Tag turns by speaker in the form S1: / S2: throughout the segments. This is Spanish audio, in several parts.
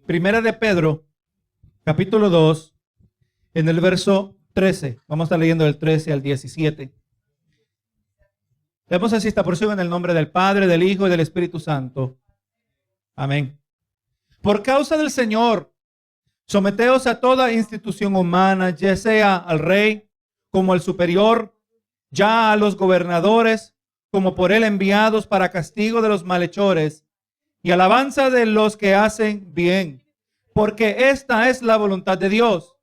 S1: Primera de Pedro, capítulo 2, en el verso 13. Vamos a estar leyendo del 13 al 17. Leemos así esta porción en el nombre del Padre, del Hijo y del Espíritu Santo. Amén. Por causa del Señor, someteos a toda institución humana, ya sea al rey como al superior, ya a los gobernadores como por él enviados para castigo de los malhechores y alabanza de los que hacen bien. Porque esta es la voluntad de Dios,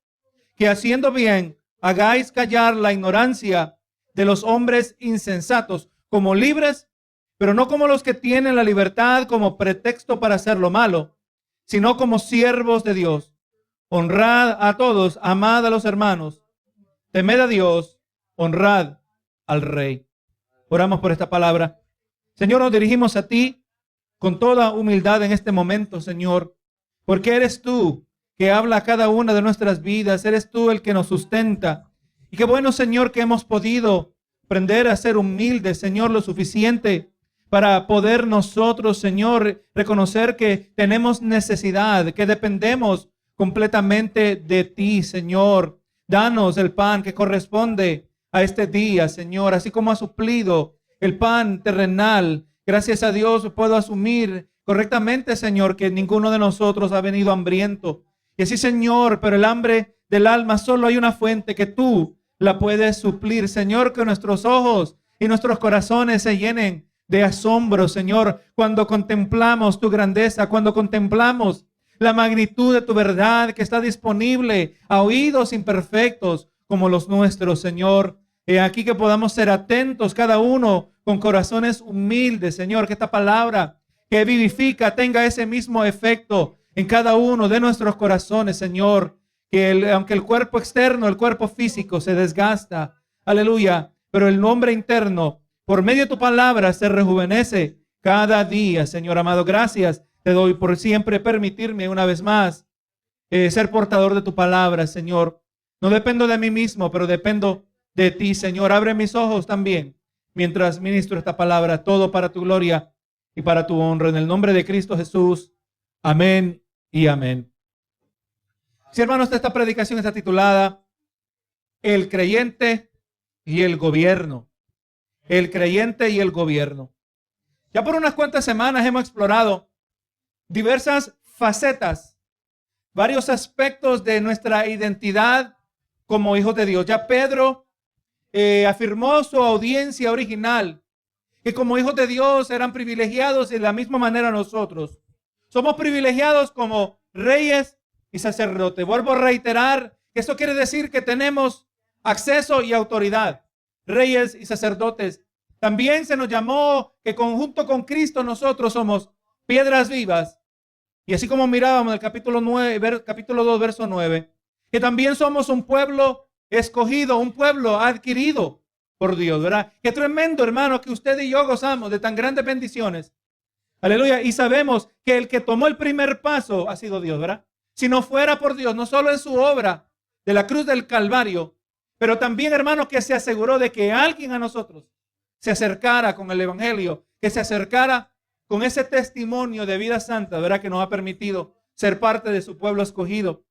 S1: que haciendo bien hagáis callar la ignorancia de los hombres insensatos, como libres, pero no como los que tienen la libertad como pretexto para hacer lo malo, sino como siervos de Dios. Honrad a todos, amad a los hermanos, temed a Dios, honrad al Rey. Oramos por esta palabra. Señor, nos dirigimos a ti con toda humildad en este momento, Señor, porque eres tú que habla a cada una de nuestras vidas, eres tú el que nos sustenta. Y qué bueno, Señor, que hemos podido aprender a ser humildes, Señor, lo suficiente para poder nosotros, Señor, reconocer que tenemos necesidad, que dependemos completamente de ti, Señor. Danos el pan que corresponde a este día, Señor, así como ha suplido el pan terrenal. Gracias a Dios puedo asumir correctamente, Señor, que ninguno de nosotros ha venido hambriento. Y así, Señor, pero el hambre del alma solo hay una fuente que tú la puedes suplir. Señor, que nuestros ojos y nuestros corazones se llenen de asombro, Señor, cuando contemplamos tu grandeza, cuando contemplamos la magnitud de tu verdad que está disponible a oídos imperfectos como los nuestros, Señor. He aquí que podamos ser atentos cada uno con corazones humildes, Señor, que esta palabra que vivifica tenga ese mismo efecto en cada uno de nuestros corazones, Señor. Que aunque el cuerpo externo, el cuerpo físico se desgasta, aleluya, pero el hombre interno, por medio de tu palabra, se rejuvenece cada día, Señor amado. Gracias te doy por siempre permitirme una vez más ser portador de tu palabra, Señor. No dependo de mí mismo, pero dependo de ti, Señor. Abre mis ojos también mientras ministro esta palabra, todo para tu gloria y para tu honra. En el nombre de Cristo Jesús. Amén y amén. Sí, hermanos, esta predicación está titulada El creyente y el gobierno. El creyente y el gobierno. Ya por unas cuantas semanas hemos explorado diversas facetas, varios aspectos de nuestra identidad como hijos de Dios. Ya Pedro afirmó su audiencia original, que como hijos de Dios eran privilegiados de la misma manera nosotros. Somos privilegiados como reyes y sacerdotes. Vuelvo a reiterar que eso quiere decir que tenemos acceso y autoridad, reyes y sacerdotes. También se nos llamó que conjunto con Cristo nosotros somos piedras vivas. Y así como mirábamos en el capítulo 2, verso 9, que también somos un pueblo escogido, un pueblo adquirido por Dios, ¿verdad? Qué tremendo, hermano, que usted y yo gozamos de tan grandes bendiciones. Aleluya. Y sabemos que el que tomó el primer paso ha sido Dios, ¿verdad? Si no fuera por Dios, no solo en su obra de la cruz del Calvario, pero también, hermano, que se aseguró de que alguien a nosotros se acercara con el evangelio, que se acercara con ese testimonio de vida santa, ¿verdad? Que nos ha permitido ser parte de su pueblo escogido.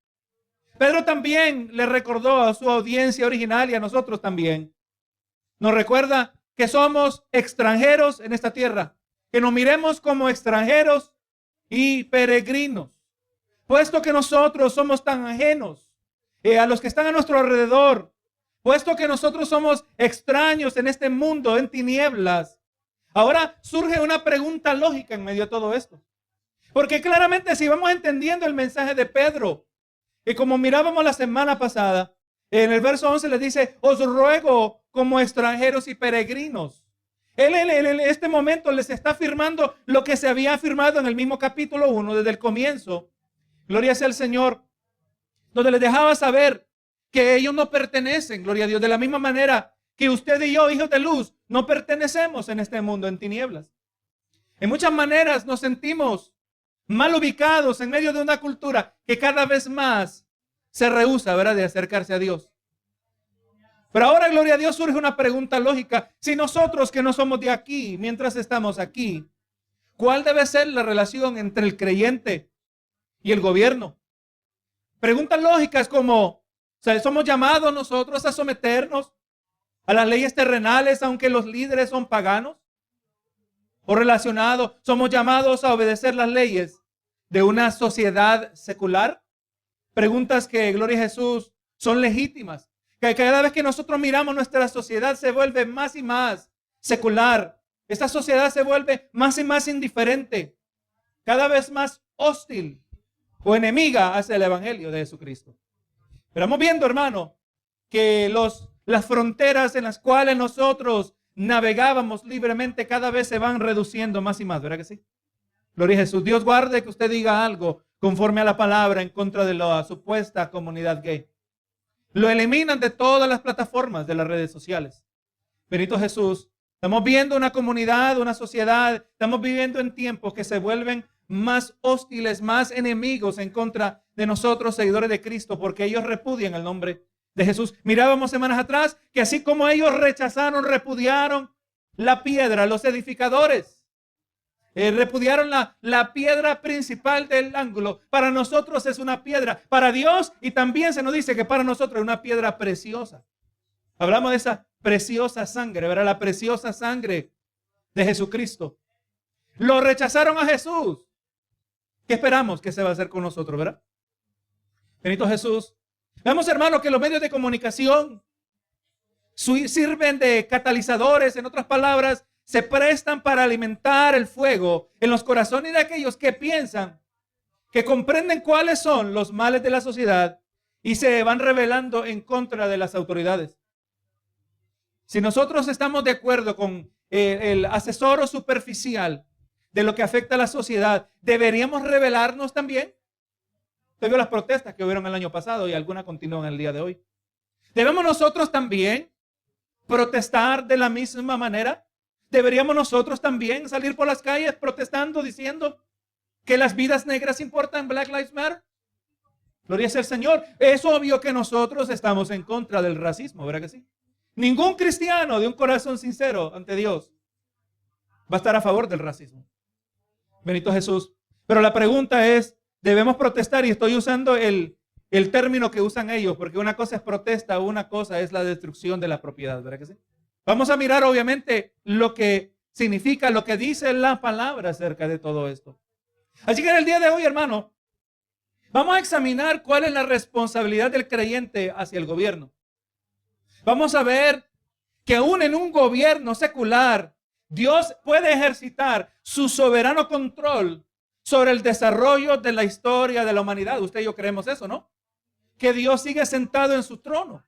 S1: Pedro también le recordó a su audiencia original y a nosotros también. Nos recuerda que somos extranjeros en esta tierra, que nos miremos como extranjeros y peregrinos, puesto que nosotros somos tan ajenos a los que están a nuestro alrededor, puesto que nosotros somos extraños en este mundo, en tinieblas. Ahora surge una pregunta lógica en medio de todo esto. Porque claramente si vamos entendiendo el mensaje de Pedro, y como mirábamos la semana pasada, en el verso 11 le dice, os ruego como extranjeros y peregrinos. Él en este momento les está afirmando lo que se había afirmado en el mismo capítulo 1 desde el comienzo. Gloria sea al Señor. Donde les dejaba saber que ellos no pertenecen, gloria a Dios, de la misma manera que usted y yo, hijos de luz, no pertenecemos en este mundo en tinieblas. En muchas maneras nos sentimos mal ubicados en medio de una cultura que cada vez más se rehúsa, ¿verdad?, de acercarse a Dios. Pero ahora, gloria a Dios, surge una pregunta lógica. Si nosotros que no somos de aquí, mientras estamos aquí, ¿cuál debe ser la relación entre el creyente y el gobierno. Preguntas lógicas como, o sea, ¿somos llamados nosotros a someternos a las leyes terrenales aunque los líderes son paganos? O relacionado, ¿somos llamados a obedecer las leyes de una sociedad secular? Preguntas que, gloria a Jesús, son legítimas. Que cada vez que nosotros miramos nuestra sociedad se vuelve más y más secular. Esta sociedad se vuelve más y más indiferente, cada vez más hostil o enemiga hacia el evangelio de Jesucristo. Pero vamos viendo, hermano, que las fronteras en las cuales nosotros navegábamos libremente cada vez se van reduciendo más y más, ¿verdad que sí? Gloria a Jesús. Dios guarde que usted diga algo conforme a la palabra en contra de la supuesta comunidad gay. Lo eliminan de todas las plataformas de las redes sociales. Bendito Jesús. Estamos viendo una comunidad, una sociedad, estamos viviendo en tiempos que se vuelven más hostiles, más enemigos en contra de nosotros, seguidores de Cristo, porque ellos repudian el nombre de Jesús. Mirábamos semanas atrás que así como ellos rechazaron, repudiaron la piedra, los edificadores, repudiaron la piedra principal del ángulo. Para nosotros es una piedra, para Dios, y también se nos dice que para nosotros es una piedra preciosa. Hablamos de esa preciosa sangre, ¿verdad? La preciosa sangre de Jesucristo. Lo rechazaron a Jesús. ¿Qué esperamos que se va a hacer con nosotros, verdad? Bendito Jesús. Vemos, hermanos, que los medios de comunicación sirven de catalizadores, en otras palabras, se prestan para alimentar el fuego en los corazones de aquellos que piensan, que comprenden cuáles son los males de la sociedad y se van rebelando en contra de las autoridades. Si nosotros estamos de acuerdo con el asesor superficial de lo que afecta a la sociedad, ¿deberíamos rebelarnos también? Usted vio las protestas que hubieron el año pasado y algunas continúan el día de hoy. ¿Debemos nosotros también protestar de la misma manera? ¿Deberíamos nosotros también salir por las calles protestando, diciendo que las vidas negras importan, Black Lives Matter? Gloria sea al Señor. Es obvio que nosotros estamos en contra del racismo, ¿verdad que sí? Ningún cristiano de un corazón sincero ante Dios va a estar a favor del racismo. Bendito Jesús. Pero la pregunta es, ¿debemos protestar? Y estoy usando el término que usan ellos, porque una cosa es protesta, una cosa es la destrucción de la propiedad, ¿verdad que sí? Vamos a mirar obviamente lo que significa, lo que dice la palabra acerca de todo esto. Así que en el día de hoy, hermano, vamos a examinar cuál es la responsabilidad del creyente hacia el gobierno. Vamos a ver que aún en un gobierno secular, Dios puede ejercitar su soberano control sobre el desarrollo de la historia de la humanidad. Usted y yo creemos eso, ¿no? Que Dios sigue sentado en su trono.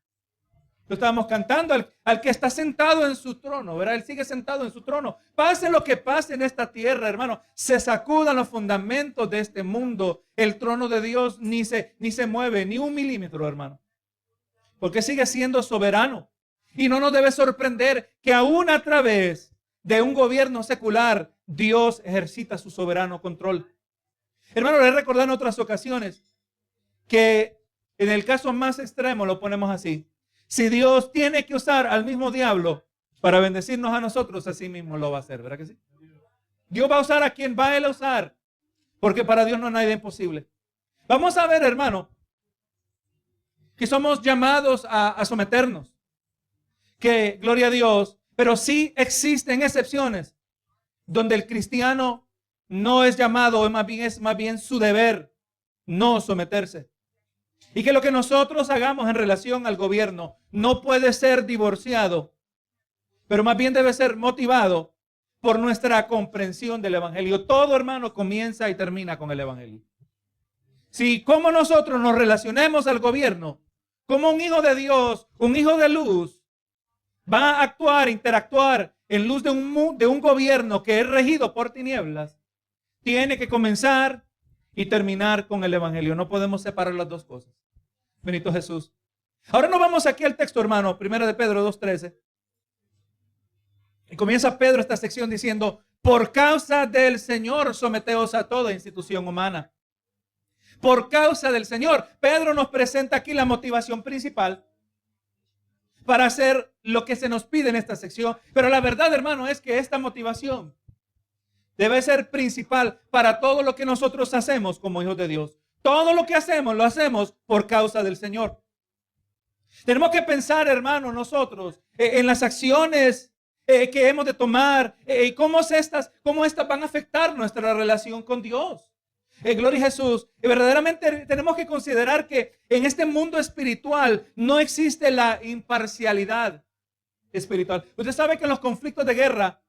S1: Lo estábamos cantando, al que está sentado en su trono, ¿verdad? Él sigue sentado en su trono. Pase lo que pase en esta tierra, hermano, se sacudan los fundamentos de este mundo. El trono de Dios ni se mueve, ni un milímetro, hermano. Porque sigue siendo soberano. Y no nos debe sorprender que aún a través de un gobierno secular, Dios ejercita su soberano control. Hermano, le he recordado en otras ocasiones que en el caso más extremo lo ponemos así. Si Dios tiene que usar al mismo diablo para bendecirnos a nosotros, así mismo lo va a hacer, ¿verdad que sí? Dios va a usar a quien va a él a usar, porque para Dios no hay nada imposible. Vamos a ver, hermano, que somos llamados a someternos, que gloria a Dios, pero sí existen excepciones donde el cristiano no es llamado, es más bien su deber no someterse. Y que lo que nosotros hagamos en relación al gobierno no puede ser divorciado, pero más bien debe ser motivado por nuestra comprensión del evangelio. Todo, hermano, comienza y termina con el evangelio. Si como nosotros nos relacionemos al gobierno como un hijo de Dios, un hijo de luz, va a actuar, interactuar en luz de un gobierno que es regido por tinieblas, tiene que comenzar y terminar con el evangelio. No podemos separar las dos cosas. Bendito Jesús. Ahora nos vamos aquí al texto, hermano, 1 de Pedro 2:13. Y comienza Pedro esta sección diciendo, por causa del Señor someteos a toda institución humana. Por causa del Señor. Pedro nos presenta aquí la motivación principal para hacer lo que se nos pide en esta sección. Pero la verdad, hermano, es que esta motivación debe ser principal para todo lo que nosotros hacemos como hijos de Dios. Todo lo que hacemos, lo hacemos por causa del Señor. Tenemos que pensar, hermanos, nosotros, en las acciones que hemos de tomar, y cómo estas van a afectar nuestra relación con Dios. Gloria a Jesús. Y verdaderamente tenemos que considerar que en este mundo espiritual no existe la imparcialidad espiritual. Usted sabe que en los conflictos de guerra,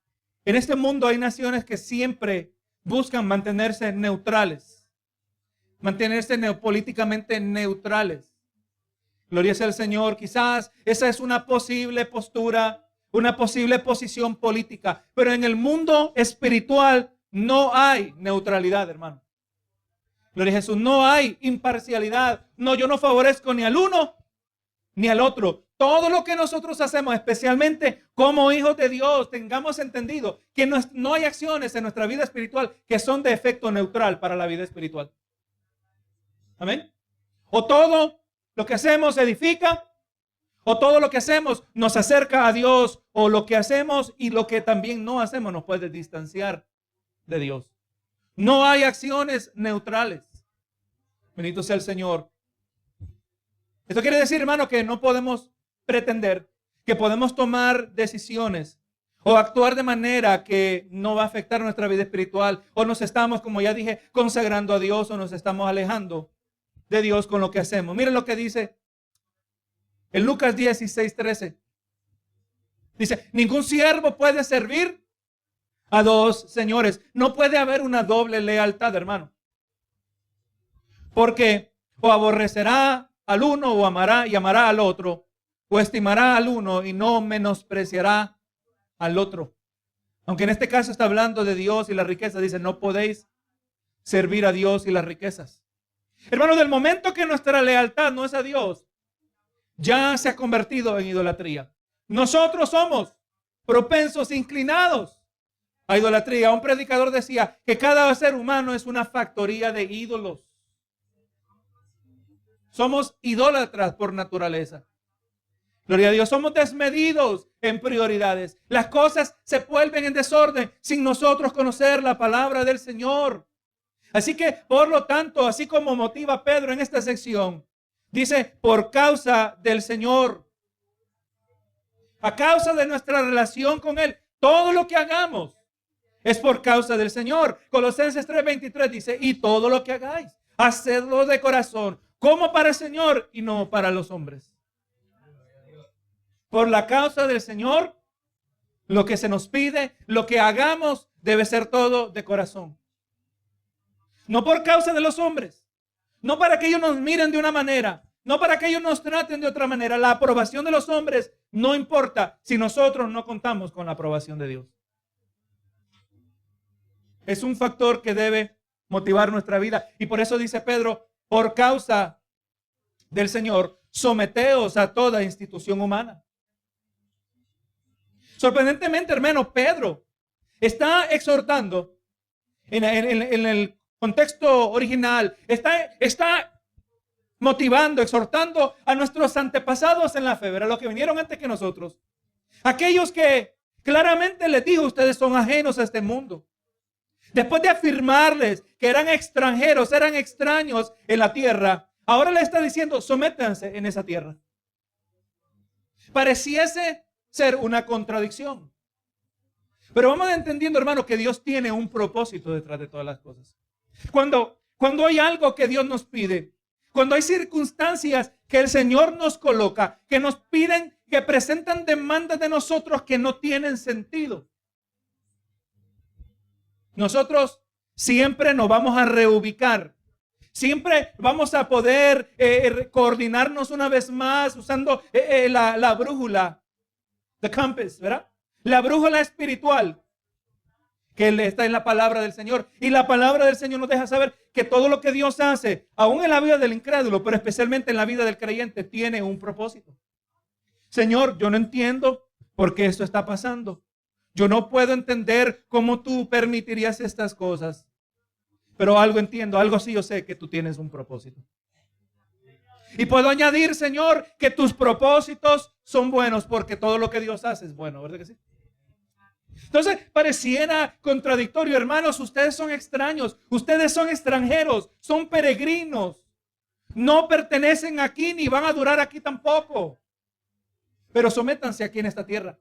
S1: en este mundo hay naciones que siempre buscan mantenerse neutrales, mantenerse políticamente neutrales. Gloria sea al Señor. Quizás esa es una posible postura, una posible posición política, pero en el mundo espiritual no hay neutralidad, hermano. Gloria a Jesús, no hay imparcialidad. No, yo no favorezco ni al uno ni al otro. Todo lo que nosotros hacemos, especialmente como hijos de Dios, tengamos entendido que no hay acciones en nuestra vida espiritual que son de efecto neutral para la vida espiritual. Amén. O todo lo que hacemos edifica, o todo lo que hacemos nos acerca a Dios, o lo que hacemos y lo que también no hacemos nos puede distanciar de Dios. No hay acciones neutrales. Bendito sea el Señor. Esto quiere decir, hermano, que no podemos pretender que podemos tomar decisiones o actuar de manera que no va a afectar nuestra vida espiritual, o nos estamos, como ya dije, consagrando a Dios, o nos estamos alejando de Dios con lo que hacemos. Miren lo que dice en Lucas 16:13. Dice, ningún siervo puede servir a dos señores. No puede haber una doble lealtad, hermano. Porque o aborrecerá al uno o amará y amará al otro, o estimará al uno y no menospreciará al otro. Aunque en este caso está hablando de Dios y la riqueza, dice, no podéis servir a Dios y las riquezas. Hermano, del momento que nuestra lealtad no es a Dios, ya se ha convertido en idolatría. Nosotros somos propensos, inclinados a idolatría. Un predicador decía que cada ser humano es una factoría de ídolos. Somos idólatras por naturaleza. Gloria a Dios, somos desmedidos en prioridades. Las cosas se vuelven en desorden sin nosotros conocer la palabra del Señor. Así que, por lo tanto, así como motiva Pedro en esta sección, dice, por causa del Señor, a causa de nuestra relación con Él, todo lo que hagamos es por causa del Señor. Colosenses 3:23 dice, y todo lo que hagáis, hacedlo de corazón, como para el Señor y no para los hombres. Por la causa del Señor, lo que se nos pide, lo que hagamos, debe ser todo de corazón. No por causa de los hombres, no para que ellos nos miren de una manera, no para que ellos nos traten de otra manera. La aprobación de los hombres no importa si nosotros no contamos con la aprobación de Dios. Es un factor que debe motivar nuestra vida. Y por eso dice Pedro, por causa del Señor, someteos a toda institución humana. Sorprendentemente, hermano, Pedro está exhortando en el contexto original, está motivando, exhortando a nuestros antepasados en la fe, ¿verdad? Los que vinieron antes que nosotros. Aquellos que claramente les dijo, ustedes son ajenos a este mundo. Después de afirmarles que eran extranjeros, eran extraños en la tierra, ahora le está diciendo, sométanse en esa tierra. Pareciese ser una contradicción. Pero vamos entendiendo, hermano, que Dios tiene un propósito detrás de todas las cosas. Cuando hay algo que Dios nos pide, cuando hay circunstancias que el Señor nos coloca, que nos piden, que presentan demandas de nosotros que no tienen sentido, nosotros siempre nos vamos a reubicar. Siempre vamos a poder coordinarnos una vez más usando la brújula, the compass, ¿verdad? La brújula espiritual que está en la palabra del Señor. Y la palabra del Señor nos deja saber que todo lo que Dios hace, aún en la vida del incrédulo, pero especialmente en la vida del creyente, tiene un propósito. Señor, yo no entiendo por qué esto está pasando. Yo no puedo entender cómo tú permitirías estas cosas. Pero algo entiendo, algo sí yo sé, que tú tienes un propósito. Y puedo añadir, Señor, que tus propósitos son buenos porque todo lo que Dios hace es bueno, ¿verdad que sí? Entonces pareciera contradictorio, hermanos, ustedes son extraños, ustedes son extranjeros, son peregrinos, no pertenecen aquí ni van a durar aquí tampoco. Pero sométanse aquí en esta tierra.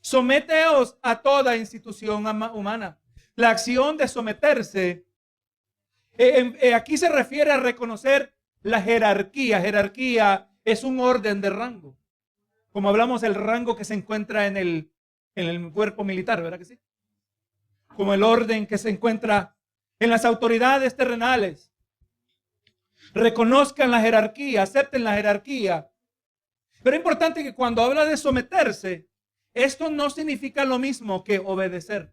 S1: Someteos a toda institución humana. La acción de someterse, aquí se refiere a reconocer la jerarquía. Jerarquía es un orden de rango. Como hablamos, el rango que se encuentra en el cuerpo militar, ¿verdad que sí? Como el orden que se encuentra en las autoridades terrenales. Reconozcan la jerarquía, acepten la jerarquía. Pero es importante que cuando habla de someterse, esto no significa lo mismo que obedecer.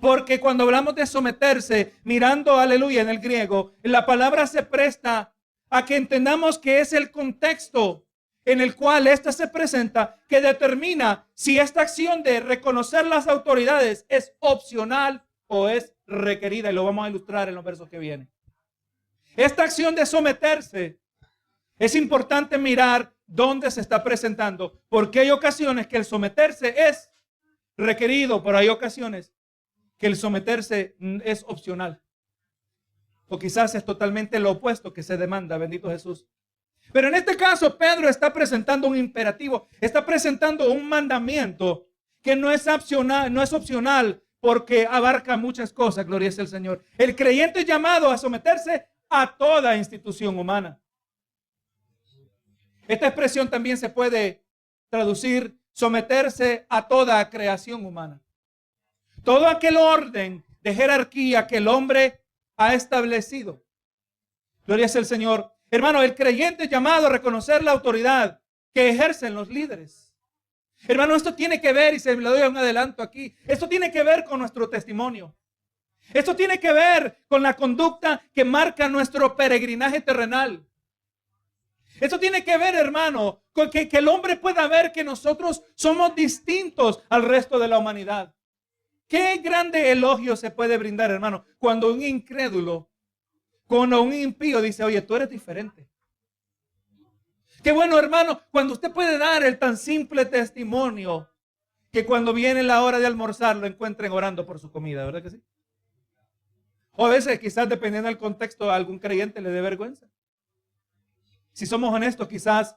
S1: Porque cuando hablamos de someterse, mirando aleluya en el griego, la palabra se presta a que entendamos que es el contexto en el cual esta se presenta que determina si esta acción de reconocer las autoridades es opcional o es requerida. Y lo vamos a ilustrar en los versos que vienen. Esta acción de someterse es importante mirar dónde se está presentando, porque hay ocasiones que el someterse es requerido, pero hay ocasiones que el someterse es opcional. O quizás es totalmente lo opuesto que se demanda, bendito Jesús. Pero en este caso, Pedro está presentando un imperativo, está presentando un mandamiento que no es opcional porque abarca muchas cosas, gloria es el Señor. El creyente es llamado a someterse a toda institución humana. Esta expresión también se puede traducir someterse a toda creación humana. Todo aquel orden de jerarquía que el hombre ha establecido. Gloria es el Señor. Hermano, el creyente es llamado a reconocer la autoridad que ejercen los líderes. Hermano, esto tiene que ver, y se lo doy un adelanto aquí, esto tiene que ver con nuestro testimonio. Esto tiene que ver con la conducta que marca nuestro peregrinaje terrenal. Esto tiene que ver, hermano, con que el hombre pueda ver que nosotros somos distintos al resto de la humanidad. Qué grande elogio se puede brindar, hermano, cuando un incrédulo, cuando un impío dice, oye, tú eres diferente. Qué bueno, hermano, cuando usted puede dar el tan simple testimonio que cuando viene la hora de almorzar lo encuentren orando por su comida, ¿verdad que sí? O a veces, quizás dependiendo del contexto, a algún creyente le dé vergüenza. Si somos honestos, quizás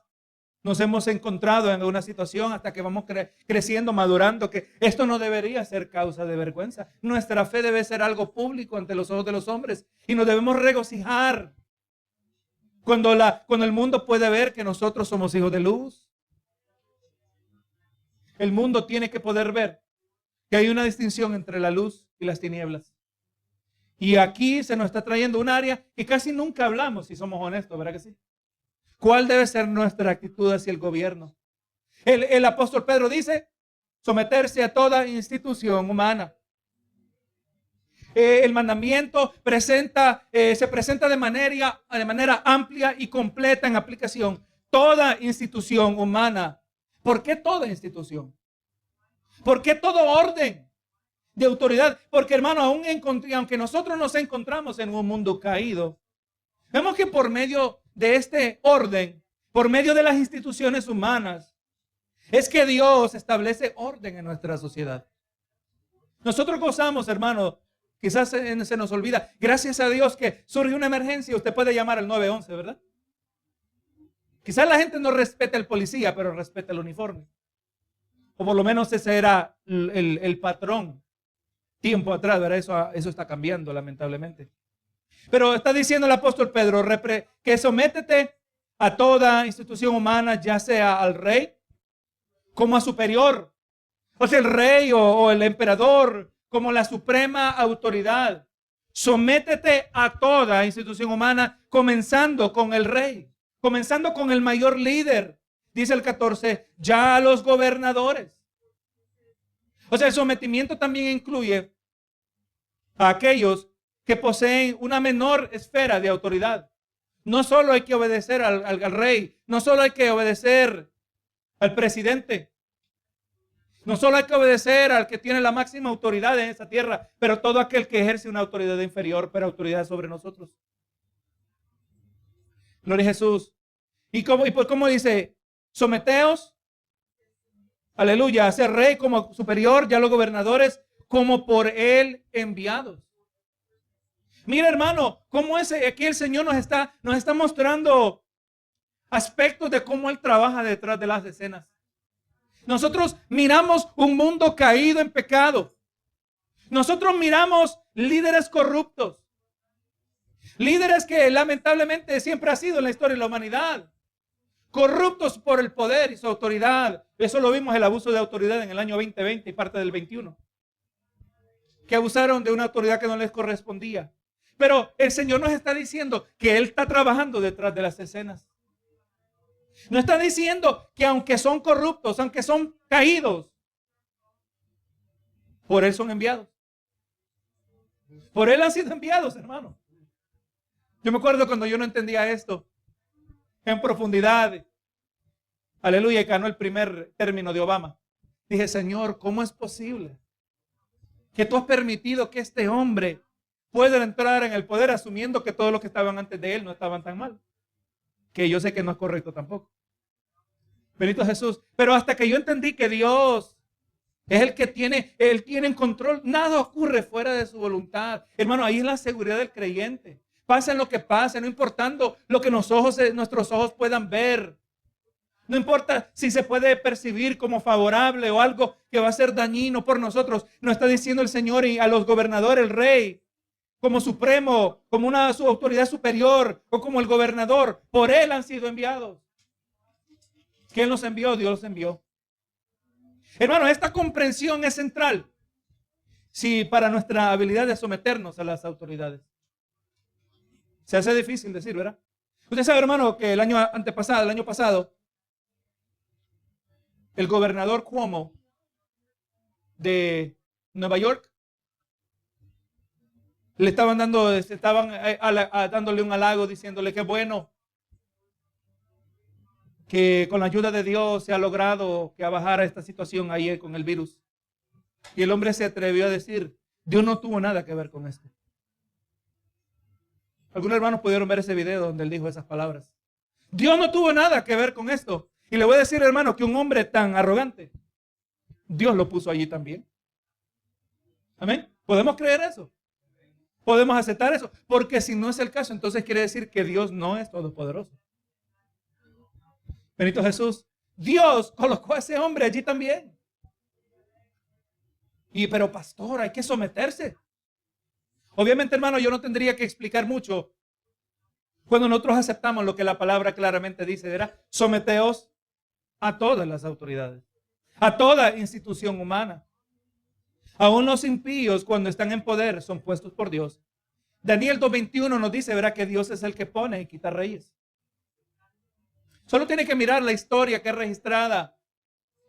S1: nos hemos encontrado en una situación hasta que vamos creciendo, madurando, que esto no debería ser causa de vergüenza. Nuestra fe debe ser algo público ante los ojos de los hombres y nos debemos regocijar cuando el mundo puede ver que nosotros somos hijos de luz. El mundo tiene que poder ver que hay una distinción entre la luz y las tinieblas. Y aquí se nos está trayendo un área que casi nunca hablamos, si somos honestos, ¿verdad que sí? ¿Cuál debe ser nuestra actitud hacia el gobierno? El apóstol Pedro dice, someterse a toda institución humana. El mandamiento se presenta de manera amplia y completa en aplicación. Toda institución humana. ¿Por qué toda institución? ¿Por qué todo orden de autoridad? Porque, hermano, aunque nosotros nos encontramos en un mundo caído, vemos que por medio de este orden, por medio de las instituciones humanas, es que Dios establece orden en nuestra sociedad. Nosotros gozamos, hermano, quizás se nos olvida, gracias a Dios que surge una emergencia, usted puede llamar al 911, ¿verdad? Quizás la gente no respeta al policía, pero respeta el uniforme. O por lo menos ese era el patrón tiempo atrás, ¿verdad? Eso está cambiando, lamentablemente. Pero está diciendo el apóstol Pedro que sométete a toda institución humana, ya sea al rey como a superior. O sea, el rey o el emperador como la suprema autoridad. Sométete a toda institución humana, comenzando con el rey, comenzando con el mayor líder. Dice el 14, ya a los gobernadores. O sea, el sometimiento también incluye a aquellos que poseen una menor esfera de autoridad. No solo hay que obedecer al rey, no solo hay que obedecer al presidente, no solo hay que obedecer al que tiene la máxima autoridad en esa tierra, pero todo aquel que ejerce una autoridad inferior, pero autoridad sobre nosotros. Gloria a Jesús. ¿Y cómo dice? Someteos aleluya, a ser rey como superior, ya los gobernadores como por él enviados. Mira, hermano, cómo aquí el Señor nos está mostrando aspectos de cómo él trabaja detrás de las escenas. Nosotros miramos un mundo caído en pecado. Nosotros miramos líderes corruptos. Líderes que lamentablemente siempre ha sido en la historia de la humanidad. Corruptos por el poder y su autoridad. Eso lo vimos, el abuso de autoridad en el año 2020 y parte del 21. Que abusaron de una autoridad que no les correspondía. Pero el Señor nos está diciendo que Él está trabajando detrás de las escenas. No está diciendo que aunque son corruptos, aunque son caídos, por Él son enviados. Por Él han sido enviados, hermano. Yo me acuerdo cuando yo no entendía esto en profundidad. Aleluya, y ganó el primer término de Obama. Dije, Señor, ¿cómo es posible que tú has permitido que este hombre pueda entrar en el poder asumiendo que todos los que estaban antes de él no estaban tan mal? Que yo sé que no es correcto tampoco. Bendito Jesús. Pero hasta que yo entendí que Dios es el que tiene, Él tiene en control. Nada ocurre fuera de su voluntad. Hermano, ahí es la seguridad del creyente. Pase lo que pase, no importando lo que nuestros ojos puedan ver. No importa si se puede percibir como favorable o algo que va a ser dañino por nosotros. Nos está diciendo el Señor y a los gobernadores, el rey, como supremo, como su autoridad superior o como el gobernador. Por Él han sido enviados. ¿Quién los envió? Dios los envió. Hermano, esta comprensión es central. Sí, para nuestra habilidad de someternos a las autoridades. Se hace difícil decir, ¿verdad? Usted sabe, hermano, que el año pasado, el gobernador Cuomo de Nueva York le estaban dándole un halago, diciéndole que bueno, que con la ayuda de Dios se ha logrado que bajara esta situación ahí con el virus. Y el hombre se atrevió a decir, Dios no tuvo nada que ver con esto. Algunos hermanos pudieron ver ese video donde él dijo esas palabras. Dios no tuvo nada que ver con esto. Y le voy a decir, hermano, que un hombre tan arrogante, Dios lo puso allí también. Amén. ¿Podemos creer eso? ¿Podemos aceptar eso? Porque si no es el caso, entonces quiere decir que Dios no es todopoderoso. Bendito Jesús. Dios colocó a ese hombre allí también. Pero pastor, hay que someterse. Obviamente, hermano, yo no tendría que explicar mucho cuando nosotros aceptamos lo que la palabra claramente dice, ¿verdad? Someteos a todas las autoridades, a toda institución humana. Aún los impíos, cuando están en poder, son puestos por Dios. Daniel 2:21 nos dice, ¿verdad?, que Dios es el que pone y quita reyes. Solo tiene que mirar la historia que es registrada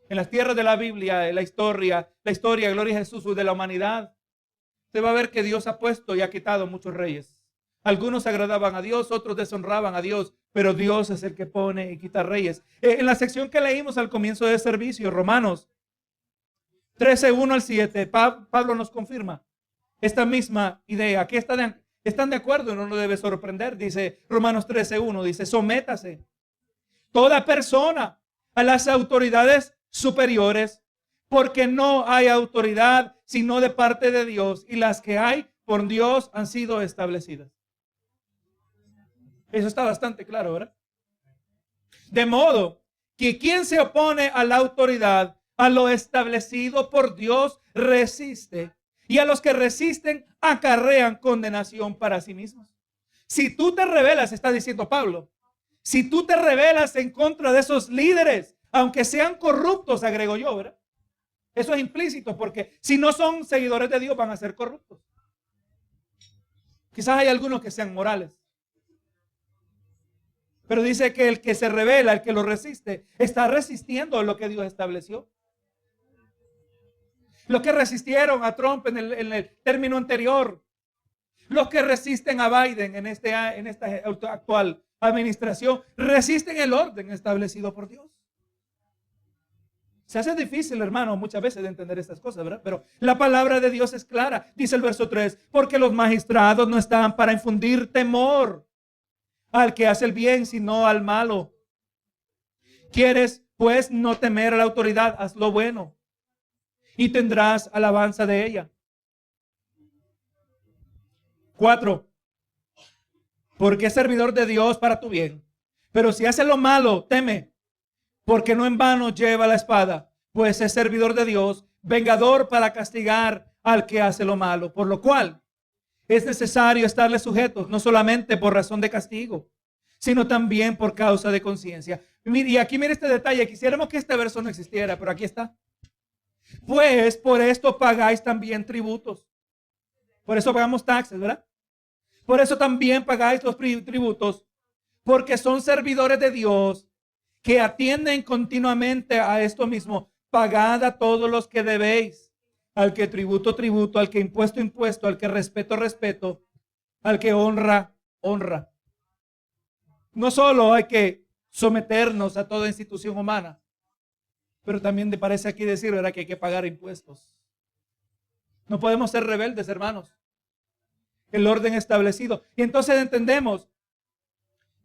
S1: en las tierras de la Biblia, la historia, gloria a Jesús, de la humanidad. Usted va a ver que Dios ha puesto y ha quitado muchos reyes. Algunos agradaban a Dios, otros deshonraban a Dios, pero Dios es el que pone y quita reyes. En la sección que leímos al comienzo del servicio, Romanos 13:1-7, Pablo nos confirma esta misma idea. Aquí están de acuerdo, no nos debe sorprender. Dice Romanos 13:1, dice, sométase toda persona a las autoridades superiores, porque no hay autoridad sino de parte de Dios, y las que hay por Dios han sido establecidas. Eso está bastante claro, ¿verdad? De modo que quien se opone a la autoridad, a lo establecido por Dios, resiste, y a los que resisten acarrean condenación para sí mismos. Si tú te rebelas, está diciendo Pablo, si tú te rebelas en contra de esos líderes, aunque sean corruptos, agrego yo, ¿verdad? Eso es implícito, porque si no son seguidores de Dios, van a ser corruptos. Quizás hay algunos que sean morales. Pero dice que el que se revela, el que lo resiste, está resistiendo lo que Dios estableció. Los que resistieron a Trump en el término anterior, los que resisten a Biden en esta actual administración, resisten el orden establecido por Dios. Se hace difícil, hermano, muchas veces de entender estas cosas, ¿verdad? Pero la palabra de Dios es clara. Dice el verso 3, porque los magistrados no están para infundir temor al que hace el bien, sino al malo. ¿Quieres pues no temer a la autoridad, haz lo bueno y tendrás alabanza de ella. 4. Porque es servidor de Dios para tu bien. Pero si hace lo malo, teme, porque no en vano lleva la espada, pues es servidor de Dios, vengador para castigar al que hace lo malo. Por lo cual es necesario estarle sujetos, no solamente por razón de castigo, sino también por causa de conciencia. Y aquí mire este detalle. Quisiéramos que este verso no existiera, pero aquí está. Pues por esto pagáis también tributos. Por eso pagamos taxes, ¿verdad? Por eso también pagáis los tributos, porque son servidores de Dios que atienden continuamente a esto mismo. Pagad a todos los que debéis. Al que tributo, tributo. Al que impuesto, impuesto. Al que respeto, respeto. Al que honra, honra. No solo hay que someternos a toda institución humana, pero también me parece aquí decir, ¿verdad?, que hay que pagar impuestos. No podemos ser rebeldes, hermanos. El orden establecido. Y entonces entendemos,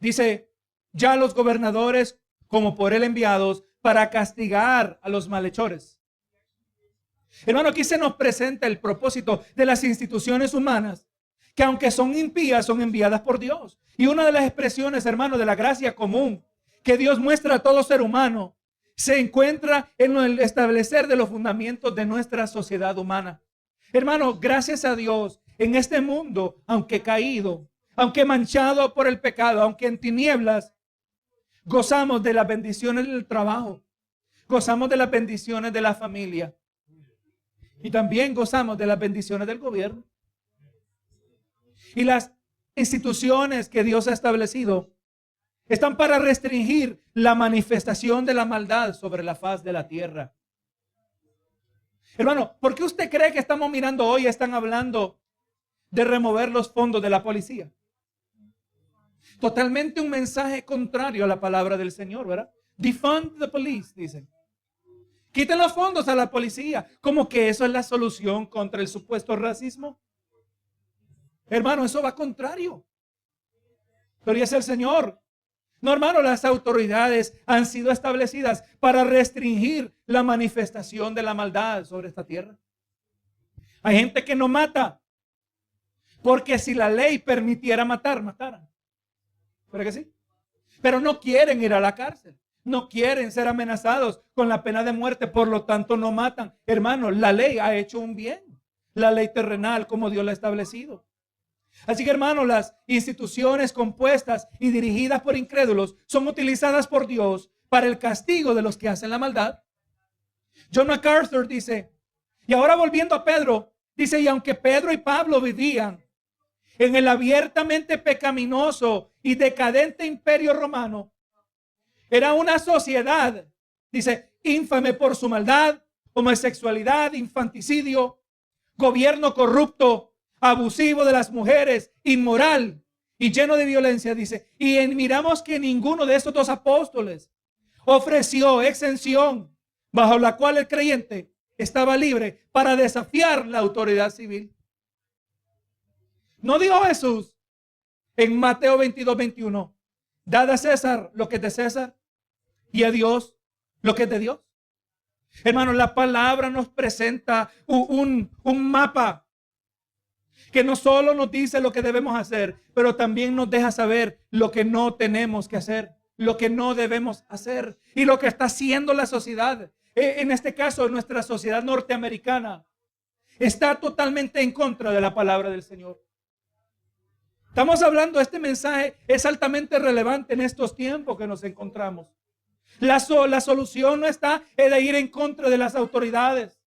S1: dice, ya los gobernadores como por él enviados para castigar a los malhechores. Hermano, aquí se nos presenta el propósito de las instituciones humanas, que aunque son impías, son enviadas por Dios. Y una de las expresiones, hermano, de la gracia común que Dios muestra a todo ser humano, se encuentra en el establecer de los fundamentos de nuestra sociedad humana. Hermano, gracias a Dios, en este mundo, aunque caído, aunque manchado por el pecado, aunque en tinieblas, gozamos de las bendiciones del trabajo, gozamos de las bendiciones de la familia y también gozamos de las bendiciones del gobierno. Y las instituciones que Dios ha establecido están para restringir la manifestación de la maldad sobre la faz de la tierra. Hermano, ¿por qué usted cree que estamos mirando hoy, están hablando de remover los fondos de la policía? Totalmente un mensaje contrario a la palabra del Señor, ¿verdad? Defund the police, dicen. Quiten los fondos a la policía, como que eso es la solución contra el supuesto racismo. Hermano, eso va contrario. Gloria es el Señor. No, hermano, las autoridades han sido establecidas para restringir la manifestación de la maldad sobre esta tierra. Hay gente que no mata, porque si la ley permitiera matar, mataran. ¿Pero que sí? Pero no quieren ir a la cárcel. No quieren ser amenazados con la pena de muerte, por lo tanto no matan. Hermano, la ley ha hecho un bien. La ley terrenal, como Dios la ha establecido. Así que, hermano, las instituciones compuestas y dirigidas por incrédulos son utilizadas por Dios para el castigo de los que hacen la maldad. John MacArthur dice, y ahora volviendo a Pedro, dice, y aunque Pedro y Pablo vivían en el abiertamente pecaminoso y decadente imperio romano, era una sociedad, dice, ínfame por su maldad, homosexualidad, infanticidio, gobierno corrupto, abusivo de las mujeres, inmoral y lleno de violencia, dice. Y miramos que ninguno de estos dos apóstoles ofreció exención bajo la cual el creyente estaba libre para desafiar la autoridad civil. ¿No dijo Jesús en Mateo 22:21, dad a César lo que es de César y a Dios lo que es de Dios? Hermanos, la palabra nos presenta un mapa que no solo nos dice lo que debemos hacer, pero también nos deja saber lo que no tenemos que hacer, lo que no debemos hacer y lo que está haciendo la sociedad. En este caso, nuestra sociedad norteamericana está totalmente en contra de la palabra del Señor. Estamos hablando, este mensaje es altamente relevante en estos tiempos que nos encontramos. La solución no está en ir en contra de las autoridades.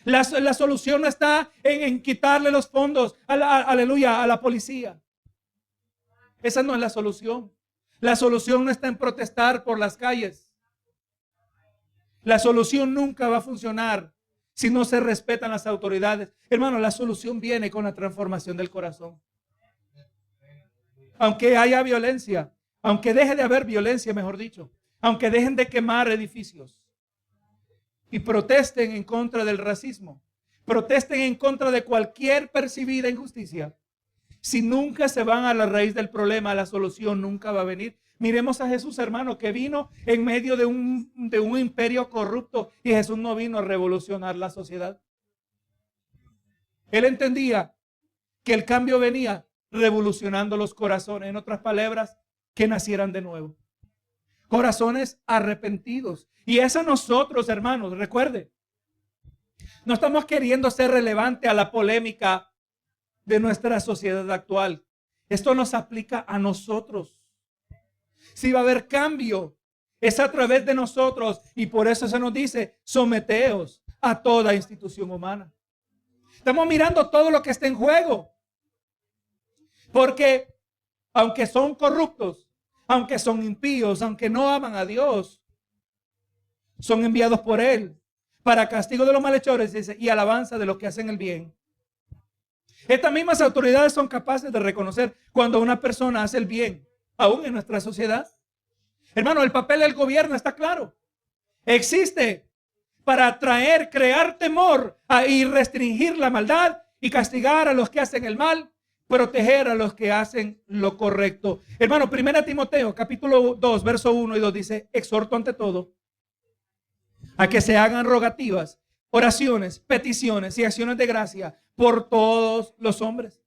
S1: La solución no está en quitarle los fondos, aleluya, a la policía. Esa no es la solución. La solución no está en protestar por las calles. La solución nunca va a funcionar si no se respetan las autoridades. Hermano, la solución viene con la transformación del corazón. Aunque haya violencia, aunque deje de haber violencia, mejor dicho, aunque dejen de quemar edificios y protesten en contra del racismo, protesten en contra de cualquier percibida injusticia, Si nunca se van a la raíz del problema, la solución nunca va a venir. Miremos a Jesús, hermano, que vino en medio de un imperio corrupto, y Jesús no vino a revolucionar la sociedad. Él entendía que el cambio venía revolucionando los corazones. En otras palabras, que nacieran de nuevo. Corazones arrepentidos. Y es a nosotros, hermanos, recuerde. No estamos queriendo ser relevante a la polémica de nuestra sociedad actual. Esto nos aplica a nosotros. Si va a haber cambio, es a través de nosotros. Y por eso se nos dice, someteos a toda institución humana. Estamos mirando todo lo que está en juego. Porque aunque son corruptos, aunque son impíos, aunque no aman a Dios, son enviados por Él para castigo de los malhechores, dice, y alabanza de los que hacen el bien. Estas mismas autoridades son capaces de reconocer cuando una persona hace el bien, aún en nuestra sociedad. Hermano, el papel del gobierno está claro. Existe para atraer, crear temor y restringir la maldad y castigar a los que hacen el mal, proteger a los que hacen lo correcto. Hermano, 1 Timoteo, capítulo 2, verso 1 y 2 dice, exhorto ante todo a que se hagan rogativas, oraciones, peticiones y acciones de gracia por todos los hombres,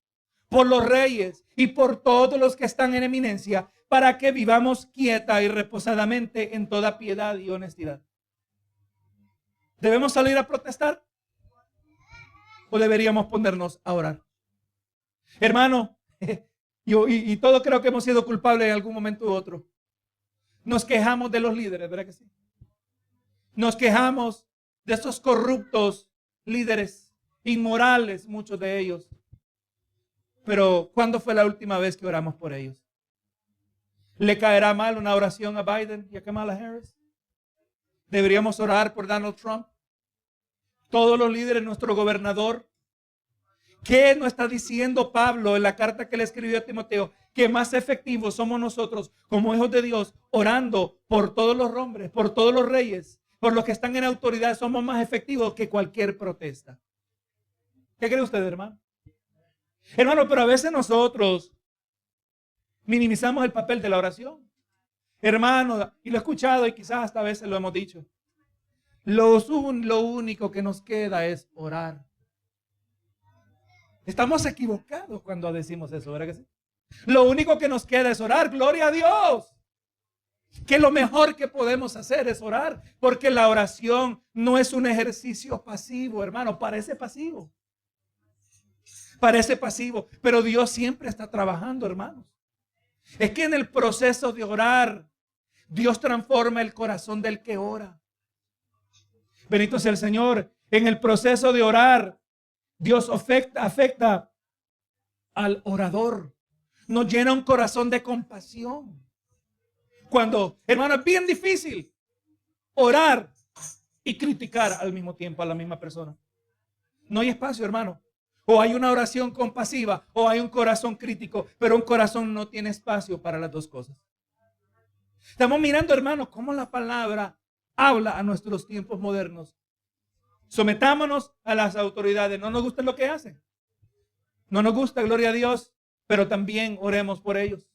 S1: por los reyes y por todos los que están en eminencia, para que vivamos quieta y reposadamente en toda piedad y honestidad. ¿Debemos salir a protestar? ¿O deberíamos ponernos a orar? Hermano, yo y todos creo que hemos sido culpables en algún momento u otro. Nos quejamos de los líderes, ¿verdad que sí? Nos quejamos de esos corruptos líderes, inmorales, muchos de ellos. Pero ¿cuándo fue la última vez que oramos por ellos? ¿Le caerá mal una oración a Biden y a Kamala Harris? ¿Deberíamos orar por Donald Trump? Todos los líderes, nuestro gobernador. ¿Qué nos está diciendo Pablo en la carta que le escribió a Timoteo? Que más efectivos somos nosotros como hijos de Dios, orando por todos los hombres, por todos los reyes, por los que están en autoridad. Somos más efectivos que cualquier protesta. ¿Qué cree usted, hermano? Hermano, pero a veces nosotros minimizamos el papel de la oración. Hermano, y lo he escuchado y quizás hasta a veces lo hemos dicho. Lo único que nos queda es orar. Estamos equivocados cuando decimos eso, ¿verdad que sí? Lo único que nos queda es orar, gloria a Dios. Que lo mejor que podemos hacer es orar, porque la oración no es un ejercicio pasivo, hermano, parece pasivo. Parece pasivo, pero Dios siempre está trabajando, hermanos. Es que en el proceso de orar, Dios transforma el corazón del que ora. Bendito sea el Señor. En el proceso de orar, Dios afecta al orador. Nos llena un corazón de compasión. Cuando, hermano, es bien difícil orar y criticar al mismo tiempo a la misma persona. No hay espacio, hermano. O hay una oración compasiva o hay un corazón crítico, pero un corazón no tiene espacio para las dos cosas. Estamos mirando, hermano, cómo la palabra habla a nuestros tiempos modernos. Sometámonos a las autoridades. No nos gusta lo que hacen. No nos gusta, gloria a Dios, pero también oremos por ellos.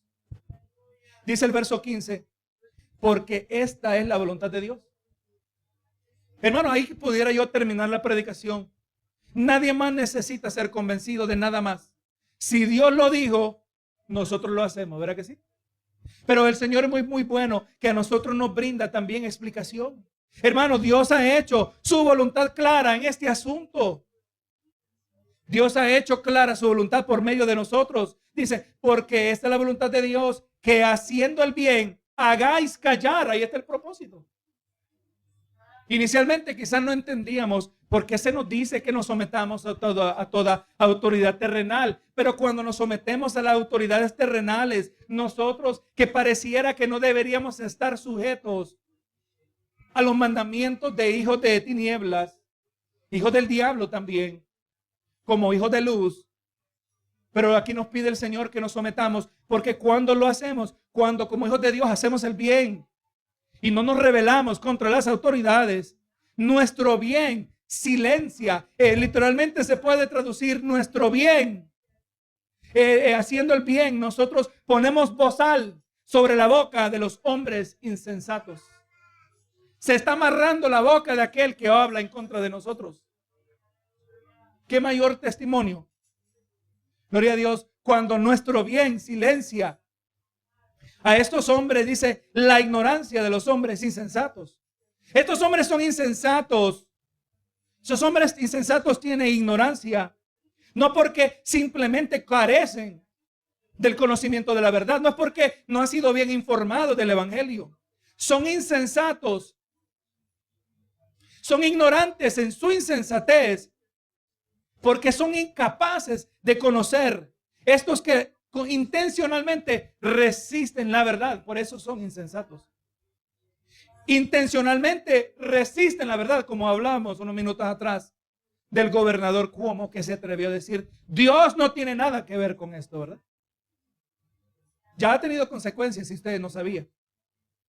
S1: Dice el verso 15, porque esta es la voluntad de Dios. Hermano, ahí pudiera yo terminar la predicación. Nadie más necesita ser convencido de nada más. Si Dios lo dijo, nosotros lo hacemos, ¿verdad que sí? Pero el Señor es muy, muy bueno, que a nosotros nos brinda también explicación. Hermano, Dios ha hecho su voluntad clara en este asunto. Dios ha hecho clara su voluntad por medio de nosotros. Dice, porque esta es la voluntad de Dios, que haciendo el bien, hagáis callar. Ahí está el propósito. Inicialmente quizás no entendíamos por qué se nos dice que nos sometamos a toda autoridad terrenal. Pero cuando nos sometemos a las autoridades terrenales, nosotros que pareciera que no deberíamos estar sujetos a los mandamientos de hijos de tinieblas, hijos del diablo también, como hijos de luz. Pero aquí nos pide el Señor que nos sometamos, porque cuando lo hacemos, cuando como hijos de Dios hacemos el bien y no nos rebelamos contra las autoridades, nuestro bien silencia. Literalmente se puede traducir nuestro bien. haciendo el bien, nosotros ponemos bozal sobre la boca de los hombres insensatos. Se está amarrando la boca de aquel que habla en contra de nosotros. ¿Qué mayor testimonio? Gloria a Dios, cuando nuestro bien silencia a estos hombres, dice, la ignorancia de los hombres insensatos. Estos hombres son insensatos. Esos hombres insensatos tienen ignorancia. No porque simplemente carecen del conocimiento de la verdad. No es porque no han sido bien informados del evangelio. Son insensatos. Son ignorantes en su insensatez. Porque son incapaces de conocer. Estos que intencionalmente resisten la verdad. Por eso son insensatos. Intencionalmente resisten la verdad, como hablamos unos minutos atrás del gobernador Cuomo, que se atrevió a decir, Dios no tiene nada que ver con esto, ¿verdad? Ya ha tenido consecuencias si ustedes no sabían.